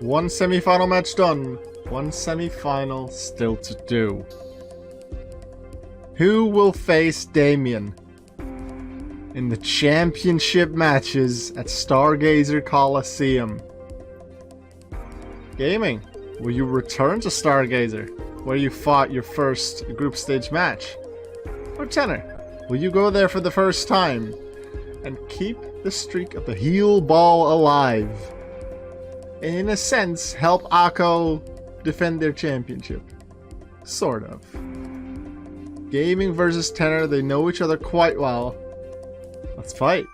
One semi-final match done. One semi-final still to do. Who will face Damien in the championship matches at Stargazer Coliseum? Gaming, will you return to Stargazer, where you fought your first group stage match? Or Tenor, will you go there for the first time and keep the streak of the heel ball alive? And in a sense, help Akko defend their championship. Sort of. Gaming versus Tenor, they know each other quite well. Let's fight.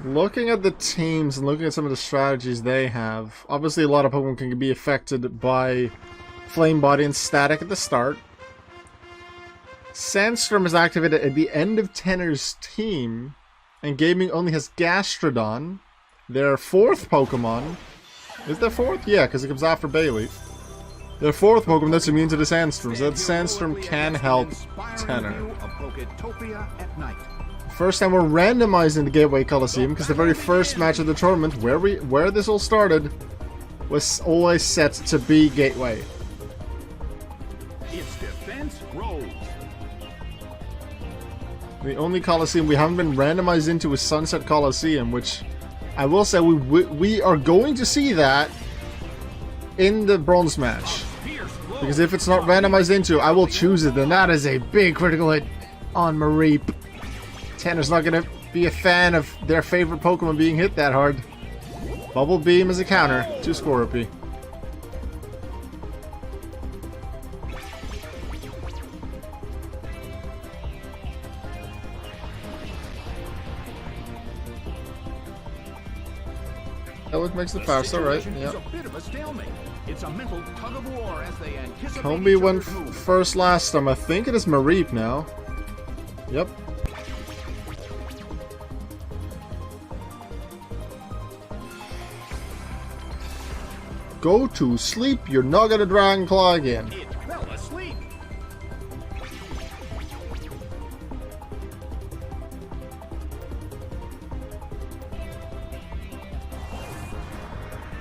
Looking at the teams and looking at some of the strategies they have, obviously a lot of Pokemon can be affected by Flame Body and Static at the start. Sandstorm is activated at the end of Tenor's team, and Gaming only has Gastrodon, their fourth Pokemon. Is there fourth? Yeah, because it comes after Bayleaf. Their fourth Pokemon that's immune to the Sandstorm, so that Sandstorm can help Tenor. First time we're randomizing the Gateway Coliseum, because the very first match of the tournament, where this all started, was always set to be Gateway. Its defense grows. The only Coliseum we haven't been randomized into is Sunset Coliseum, which I will say we are going to see that in the bronze match. Because if it's not randomized into, I will choose it, and that is a big critical hit on Mareep. Tenor's not going to be a fan of their favorite Pokemon being hit that hard. Bubble Beam as a counter to Scorpy. That what makes the fast, alright, yeah. Combi went first last time. I think it is Mareep now. Yep. Go to sleep, you're not gonna Dragon Claw again. It fell asleep.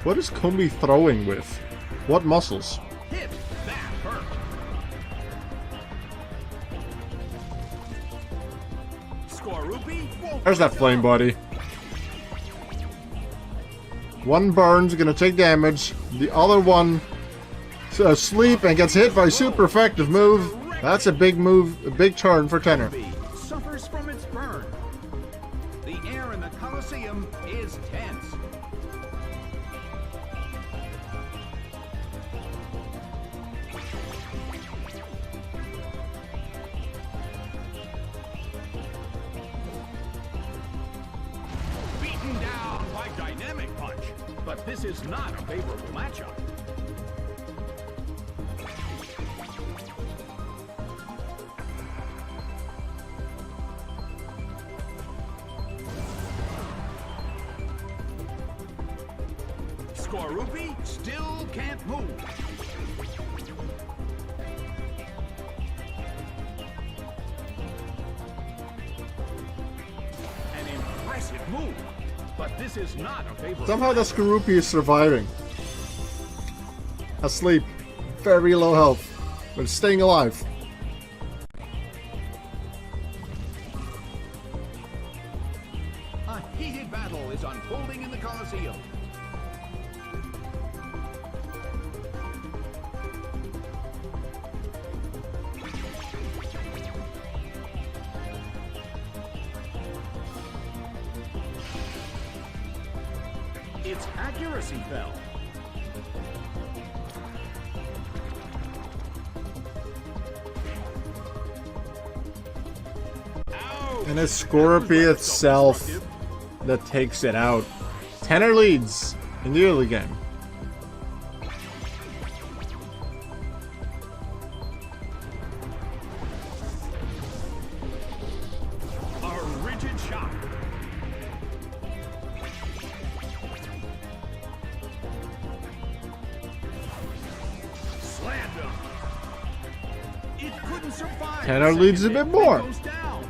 What is Combi throwing with? What muscles? Hit. That hurt. Scorupi. There's that Flame Body. One burns, gonna take damage. The other one asleep and gets hit by super effective move. That's a big move, a big turn for Tenor. Suffers from its burn. The air in the Coliseum is tense. Beaten down by Dynamic Punch. But this is not a favorable matchup. Scorupi still can't move. An impressive move. But this is not a favorable. Somehow the Scorupi is surviving. Asleep. Very low health. But it's staying alive. A heated battle is unfolding in the Coliseum. Its accuracy fell. And it's Scorupi itself that takes it out. Tenor leads in the early game. Tenor leads a bit more. Goes down.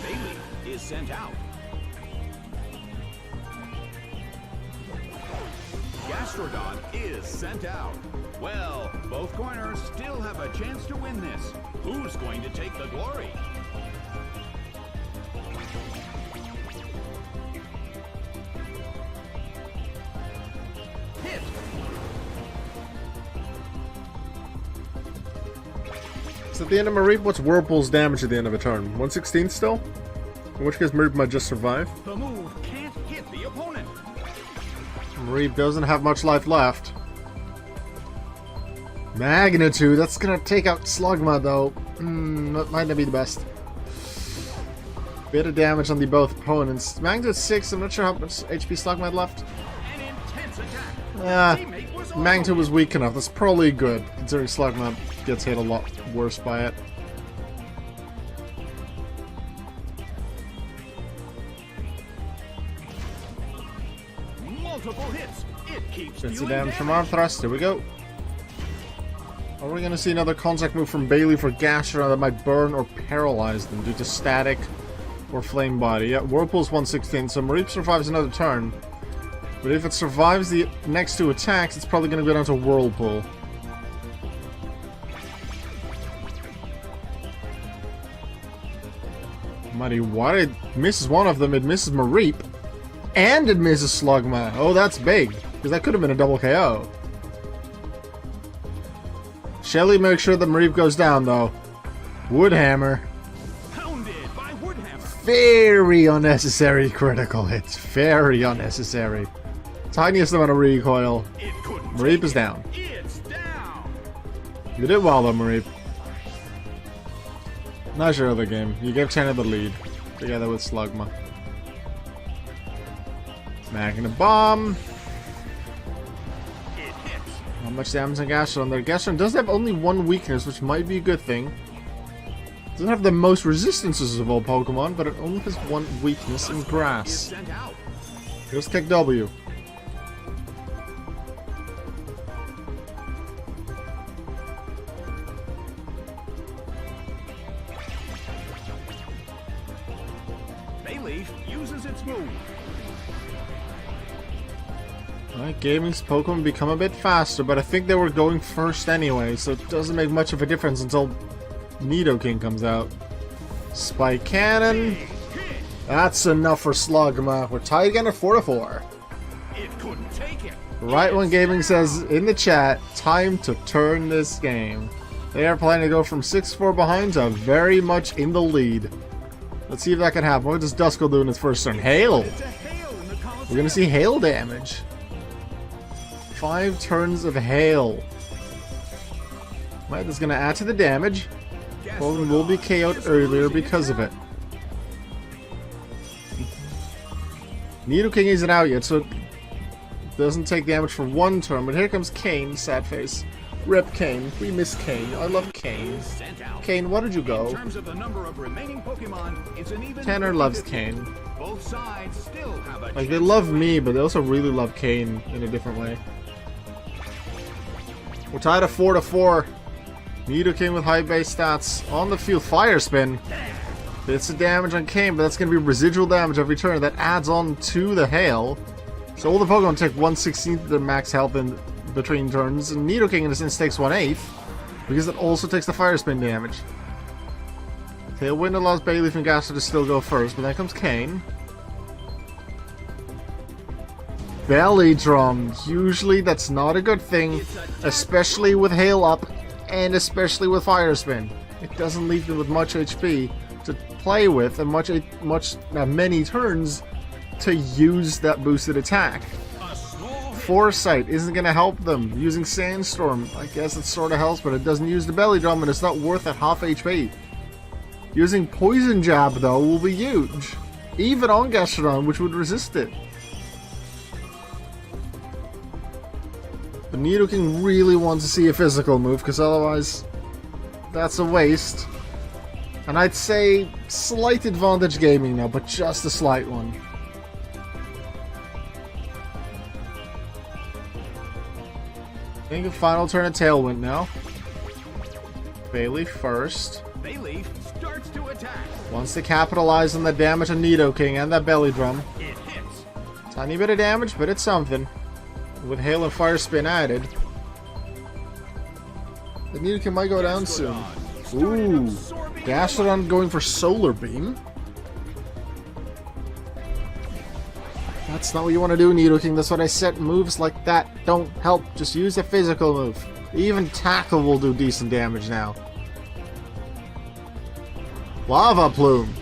Bailey is sent out. Gastrodon is sent out. Well, both corners still have a chance to win this. Who's going to take the glory? Hit. So at the end of Mareep, what's Whirlpool's damage at the end of a turn? 116 still? In which case Mareep might just survive. The move can't hit the opponent. Mareep doesn't have much life left. Magnitude, that's gonna take out Slugma though. That might not be the best. Bit of damage on the both opponents. Magnitude 6, I'm not sure how much HP Slugma had left. An intense attack. Teammate was Magnitude was weak enough. That's probably good, considering Slugma gets hit a lot worse by it. multiple hits. It keeps Gets the dealing damage from Arm Thrust. Here we go. Are we going to see another contact move from Bailey for Gastrodon that might burn or paralyze them due to static or flame body? Yeah, Whirlpool's 116, so Mareep survives another turn. But if it survives the next two attacks, it's probably going to go down to Whirlpool. Mighty, why it misses one of them, it misses Mareep. And it misses Slugma. Oh, that's big. Because that could have been a double KO. Shelly makes sure that Mareep goes down, though. Woodhammer. Pounded by Woodhammer. Very unnecessary critical hits. Very unnecessary. Tiniest amount of recoil. Mareep is down. It's down. You did well, though, Mareep. Not your other game. You gave Tenor the lead. Together with Slugma. Magnet Bomb. It hits. Not much damage on Gastrodon there. Gastrodon does have only one weakness, which might be a good thing. Doesn't have the most resistances of all Pokemon, but it only has one weakness in Grass. Sent out. Here's Kick W. Bayleaf uses its move. Alright, Gaming's Pokemon become a bit faster, but I think they were going first anyway, so it doesn't make much of a difference until Nidoking comes out. Spike Cannon. That's enough for Slugma. We're tied again at 4-4. It couldn't take it. Right when Gaming says in the chat, time to turn this game. They are planning to go from 6-4 behind to very much in the lead. Let's see if that can happen. What does Duskull do in its first turn? Hail! It's a hail in the Colosseum. We're gonna see hail damage. 5 turns of hail. Right, that's gonna add to the damage. Pokemon will be KO'd earlier because of it. Nidoking isn't out yet, so it doesn't take damage for 1 turn. But here comes Kane, sad face. Rip Kane. We miss Kane. I love Kane. Sent out. Kane, where did you In go? terms of the number of remaining Pokemon, it's an even Tanner loves Kane. Both sides still have a Like, they chance love to me, win. but they also really love Kane in a different way. We're tied at 4-4. Nidoking with high base stats. On the field, Fire Spin. It's the damage on Kane, but that's going to be residual damage every turn. That adds on to the hail. So all the Pokemon take 1/16 of their max health in between turns. And Nidoking in a sense takes 1/8. Because it also takes the Fire Spin damage. Tailwind allows Bayleaf and Gastrodon to still go first, but then comes Kane. Belly Drum. Usually that's not a good thing, especially with Hail up and especially with Fire Spin. It doesn't leave them with much HP to play with and many turns to use that boosted attack. A small hit. Foresight isn't going to help them. Using Sandstorm, I guess it sort of helps, but it doesn't use the Belly Drum and it's not worth at half HP. Using Poison Jab, though, will be huge. Even on Gastrodon, which would resist it. But Nidoking really wants to see a physical move, because otherwise, that's a waste. And I'd say slight advantage Gaming now, but just a slight one. think a final turn of Tailwind now. Bayleaf first. Bayleaf starts to attack. Wants to capitalize on the damage on Nidoking and that belly drum. It hits. Tiny bit of damage, but it's something. With Hail and Fire Spin added. The Nidoking might go down soon. Ooh. Gastrodon going for Solar Beam. That's not what you want to do, Nidoking. That's what I said. Moves like that don't help. Just use a physical move. Even Tackle will do decent damage now. Lava Plume.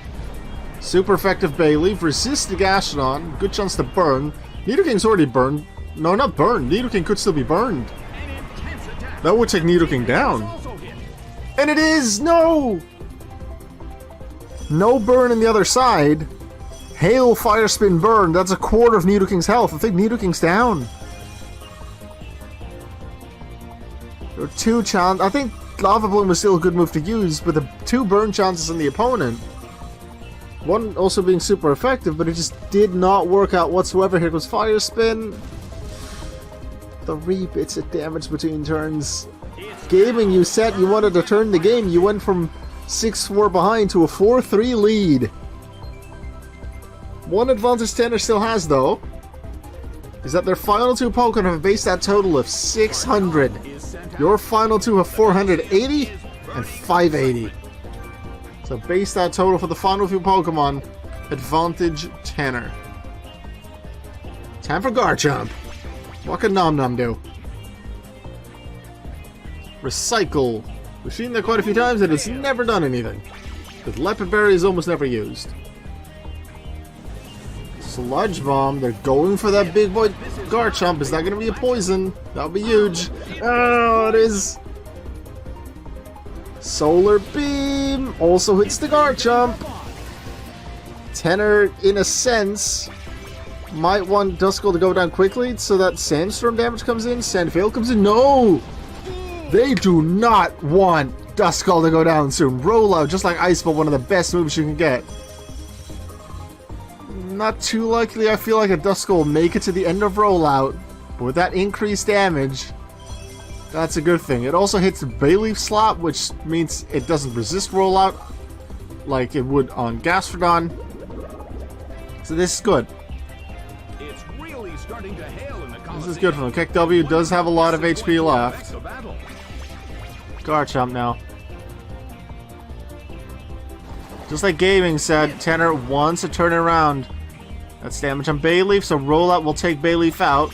Super effective Bayleaf. Resist the Gastrodon. Good chance to burn. Nidoking's already burned. No, not burned. Nidoking could still be burned. That would take Nidoking down. And it is! No! No burn on the other side. Hail, Fire Spin, Burn. That's a quarter of Nidoking's health. I think Nidoking's down. There are 2 chances. I think Lava Bloom was still a good move to use, but the 2 burn chances on the opponent. One also being super effective, but it just did not work out whatsoever. Here goes Fire Spin. 3 bits of damage between turns. Gaming, you said you wanted to turn the game. You went from 6-4 behind to a 4-3 lead. One advantage Tenor still has, though, is that their final 2 Pokemon have a base stat total of 600. Your final 2 have 480 and 580. So base stat total for the final 2 Pokemon, advantage Tenor. Time for Garchomp. What can Nom Nom do? Recycle. We've seen that quite a few times and it's never done anything. Because Leopard Berry is almost never used. Sludge Bomb. They're going for that big boy Garchomp. Is that going to be a poison? That would be huge. Oh, it is. Solar Beam also hits the Garchomp. Tenor, in a sense, might want Duskull to go down quickly so that Sandstorm damage comes in. Sandveil comes in. No! They do not want Duskull to go down soon. Rollout, just like Ice Ball, one of the best moves you can get. Not too likely, I feel like a Duskull will make it to the end of Rollout. But with that increased damage, that's a good thing. It also hits the Bayleaf slot, which means it doesn't resist Rollout like it would on Gastrodon. So this is good. It's really starting to hail in the This is good for them. Keck W does have a lot of HP left. Garchomp now. Just like Gaming said, Tenor wants to turn it around. That's damage on Bayleaf, so Rollout will take Bayleaf out.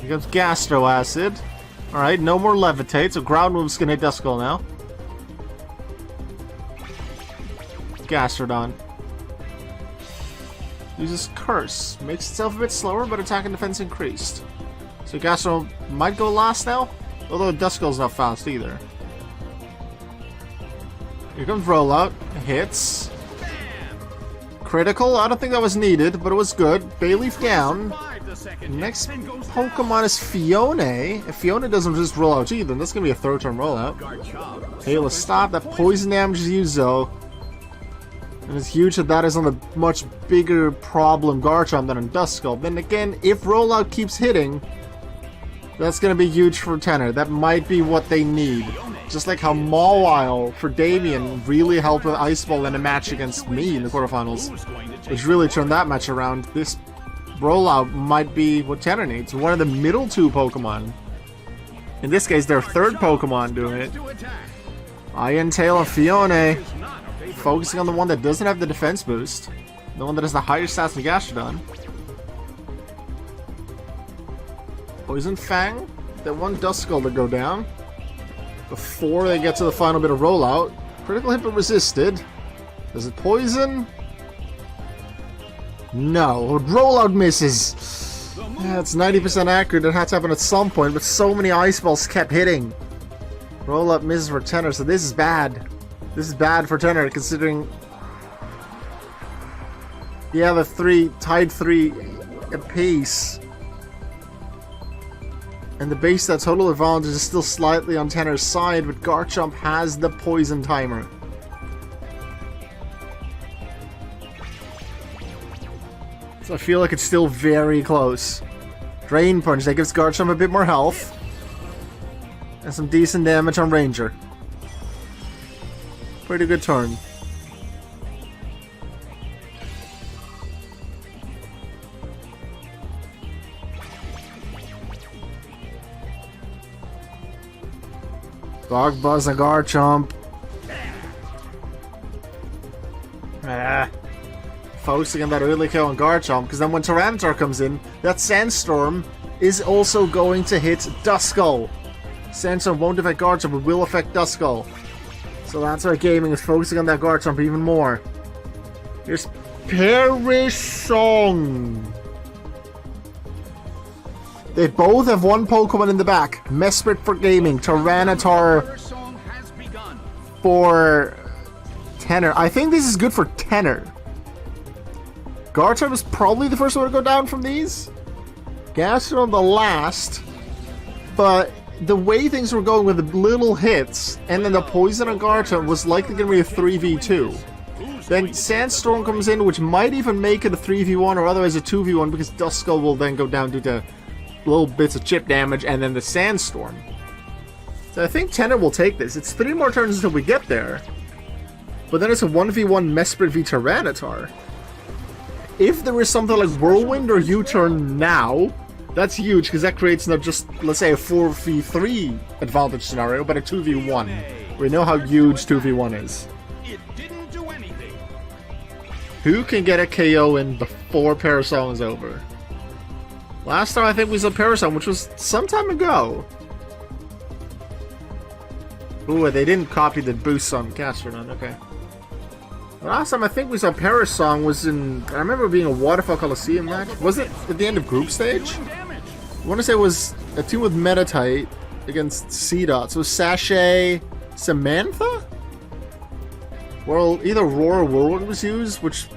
Here comes Gastro Acid. Alright, no more Levitate, so Ground Move's gonna hit Duskull now. Gastrodon. Uses Curse. Makes itself a bit slower, but attack and defense increased. So Gastro might go last now, although Duskull's not fast either. Here comes Rollout. Hits. Critical. I don't think that was needed, but it was good. Bayleaf down. Next Pokemon is Fiona. If Fiona doesn't just Rollout either, then that's going to be a third turn Rollout. Hail is stopped. That poison damage is used though. And it's huge that is on a much bigger problem Garchomp than on Duskull. Then again, if Rollout keeps hitting, that's going to be huge for Tenor. That might be what they need. Just like how Mawile for Damien really helped with Ice Ball in a match against me in the quarterfinals, which really turned that match around. This Rollout might be what Tenor needs. One of the middle 2 Pokemon. In this case, their 3rd Pokemon doing it. Iron Tail and Fiona. Focusing on the one that doesn't have the defense boost. The one that has the higher stats than Gastrodon. Poison Fang. They want Duskull to go down before they get to the final bit of Rollout. Critical hit but resisted. Does it poison? No. Rollout misses. Yeah, it's 90% accurate. It had to happen at some point, but so many Ice Balls kept hitting. Rollout misses for Tenor, so this is bad. This is bad for Tenor, considering... Yeah, the 3, tied 3 apiece. And the base stat total advantage is still slightly on Tenor's side, but Garchomp has the poison timer. So I feel like it's still very close. Drain Punch, that gives Garchomp a bit more health. And some decent damage on Ranger. Pretty good turn. Dog Buzz and Garchomp. Focusing on that early kill on Garchomp, because then when Tyranitar comes in, that Sandstorm is also going to hit Duskull. Sandstorm won't affect Garchomp, but will affect Duskull. So that's why gaming is focusing on that Garchomp even more. Here's Perish Song. They both have one Pokemon in the back. Mesprit for gaming, Tyranitar for Tenor. I think this is good for Tenor. Garchomp is probably the first one to go down from these. Gastrodon the last. But the way things were going with the little hits, and then the poison on Garchomp was likely going to be a 3v2. Then Sandstorm comes in, which might even make it a 3v1 or otherwise a 2v1, because Duskull will then go down due to little bits of chip damage, and then the Sandstorm. So I think Tenor will take this. It's 3 more turns until we get there. But then it's a 1v1 Mesprit v Tyranitar. If there is something like Whirlwind or U-Turn now, that's huge, because that creates not just, let's say, a 4v3 advantage scenario, but a 2v1. We know how huge 2v1 is. It didn't do anything. Who can get a KO in before Parasong is over? Last time I think we saw Parasong, which was some time ago. Ooh, they didn't copy the boost on Gastrodon, okay. Last time I think we saw Parasong was in... I remember it being a Waterfall Coliseum match. Was it at the end of group stage? I want to say it was a team with Metatite against C-Dot. So Sachet, Samantha? Well, either Roar or Whirlwind was used, which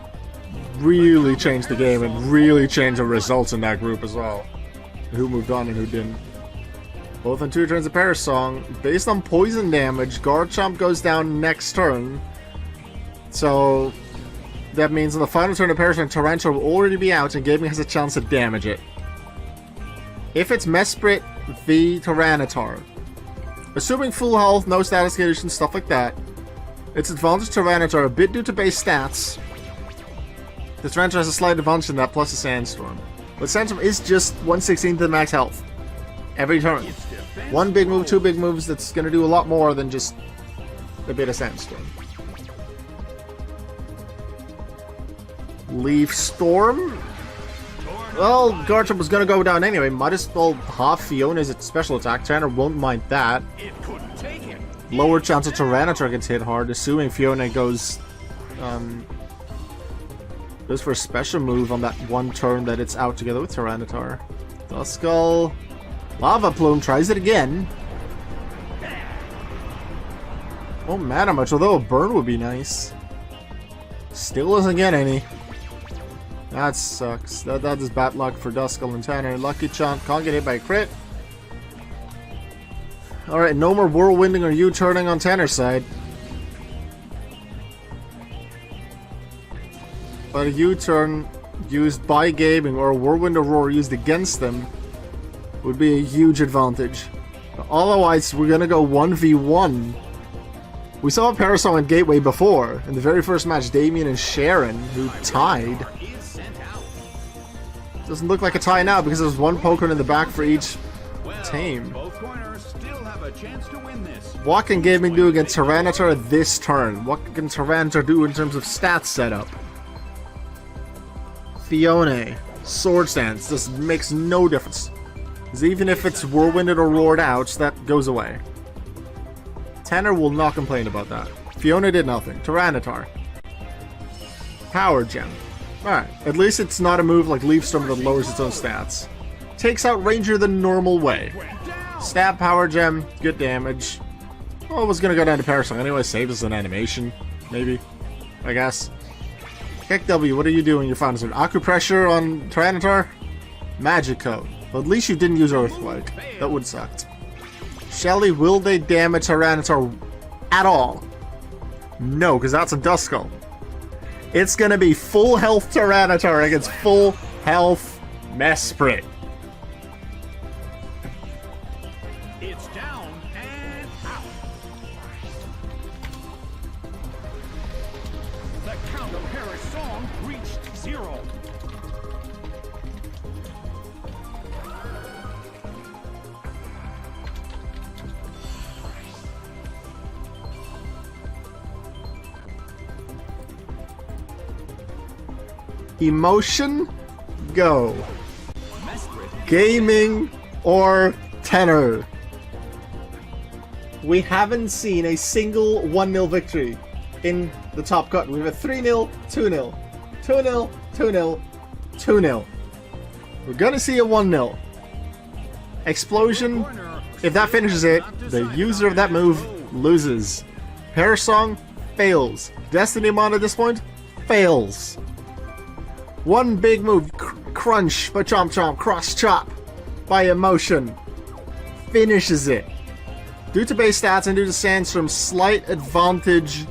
really changed the game and really changed the results in that group as well. Who moved on and who didn't. Both on 2 turns of Parasong. Based on poison damage, Garchomp goes down next turn. So that means on the final turn of Parasong, Tyranitar will already be out and Gaming has a chance to damage it. If it's Mesprit v Tyranitar, assuming full health, no status condition, stuff like that, its advantage Tyranitar a bit due to base stats. The Tyranitar has a slight advantage in that plus a Sandstorm. But Sandstorm is just 1/16 to the max health. Every turn. One big move, 2 big moves, that's going to do a lot more than just a bit of Sandstorm. Leaf Storm? Well, Garchomp was going to go down anyway. Might as well half Fiona's special attack. Tanner won't mind that. Lower chance of Tyranitar gets hit hard, assuming Fiona goes for a special move on that one turn that it's out together with Tyranitar. Duskull. Lava Plume tries it again. Won't matter much, although a burn would be nice. Still doesn't get any. That sucks. That is bad luck for Duskull and Tanner. Lucky Chomp can't get hit by a crit. Alright, no more Whirlwinding or U-turning on Tanner's side. But a U-turn used by Gaming or a Whirlwind or Roar used against them would be a huge advantage. Otherwise, we're gonna go 1v1. We saw Parasong and Gateway before. In the very first match, Damien and Sharon, who tied. Doesn't look like a tie now because there's one Pokemon in the back for each team. What can Gaming do against Tyranitar this turn? What can Tyranitar do in terms of stats setup? Fiona, Sword Stance, this makes no difference. Because even if it's Whirlwinded or Roared out, that goes away. Tanner will not complain about that. Fiona did nothing. Tyranitar. Power Gem. Alright, at least it's not a move like Leaf Storm that lowers its own stats. Takes out Ranger the normal way. Stab Power Gem, good damage. Oh, it was gonna go down to Parasong anyway, saves as an animation. Maybe. I guess. Kick W, what are you doing? Your final turn? Acupressure on Tyranitar? Magic Code. But at least you didn't use Earthquake. That would suck. Shelly, will they damage Tyranitar at all? No, because that's a Duskull. It's gonna be full health Tyranitar against full health Mesprit. It's down and out. The count of Harris' song reached 0. Emotion, go. Gaming or Tenor. We haven't seen a single 1-0 victory in the top cut. We have a 3-0, 2-0, 2-0, 2-0, 2-0. We're gonna see a 1-0. Explosion, if that finishes it, the user of that move loses. Hair Song fails. Destiny Mon at this point fails. One big move, crunch by Chomp Chomp, cross chop by Emotion, finishes it. Due to base stats and due to Sandstorm's slight advantage,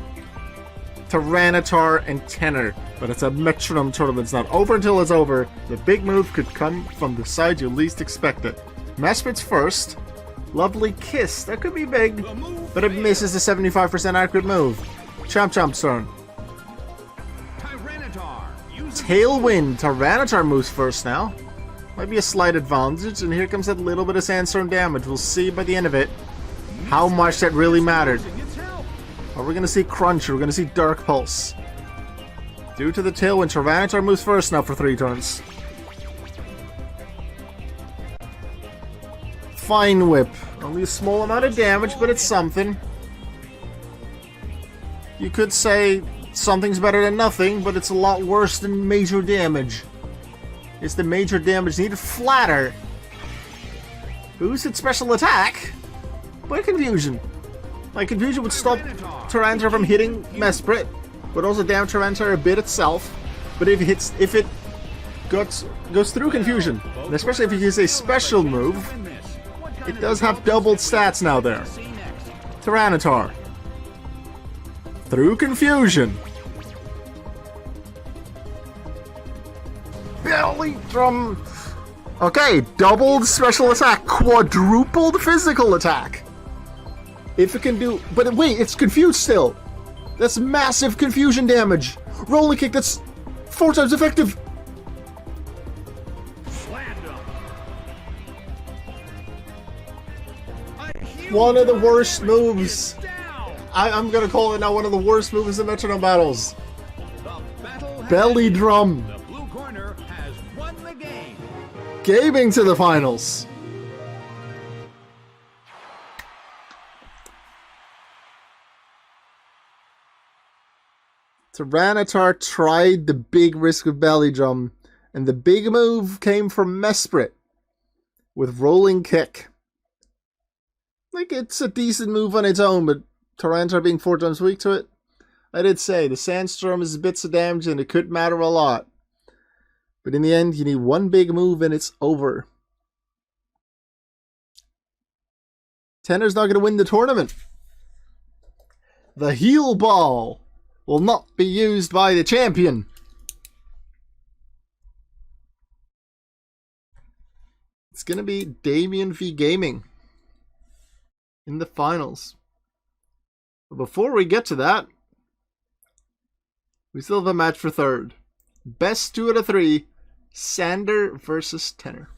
Tyranitar and Tenor. But it's a Metronome tournament, it's not over until it's over. The big move could come from the side you least expect it. Mesprit's first, Lovely Kiss, that could be big, but it misses the 75% accurate move. Chomp Chomp's turn. Tailwind, Tyranitar moves first now. Might be a slight advantage, and here comes that little bit of Sandstorm damage. We'll see by the end of it how much that really mattered. Are we going to see Crunch? Or we're going to see Dark Pulse? Due to the Tailwind, Tyranitar moves first now for 3 turns. Fine Whip. Only a small amount of damage, but it's something. You could say something's better than nothing, but it's a lot worse than major damage. Is the major damage needed? Flatter. Boosted special attack? But Confusion. Like, Confusion would stop Tyranitar from hitting Mesprit, but also damage Tyranitar a bit itself. But if it goes through Confusion, and especially if you use a special move, it does have doubled stats now there. Tyranitar. Through Confusion. Belly Drum. Okay, doubled special attack, quadrupled physical attack. If it can do, but wait, it's confused still. That's massive confusion damage. Rolling kick, that's 4 times effective. One of the worst moves. I'm gonna call it now one of the worst moves in Metronome battles. Belly Drum. The blue corner has won the game. Gaming to the finals. Tyranitar tried the big risk of Belly Drum, and the big move came from Mesprit with Rolling Kick. Like, it's a decent move on its own, but Tyranitar being 4 times weak to it, I did say the Sandstorm is bits of damage and it could matter a lot. But in the end, you need one big move and it's over. Tenor's not going to win the tournament. The Heal Ball will not be used by the champion. It's going to be Damien v Gaming in the finals. But before we get to that, we still have a match for third. Best 2 out of 3, Sander versus Tenor.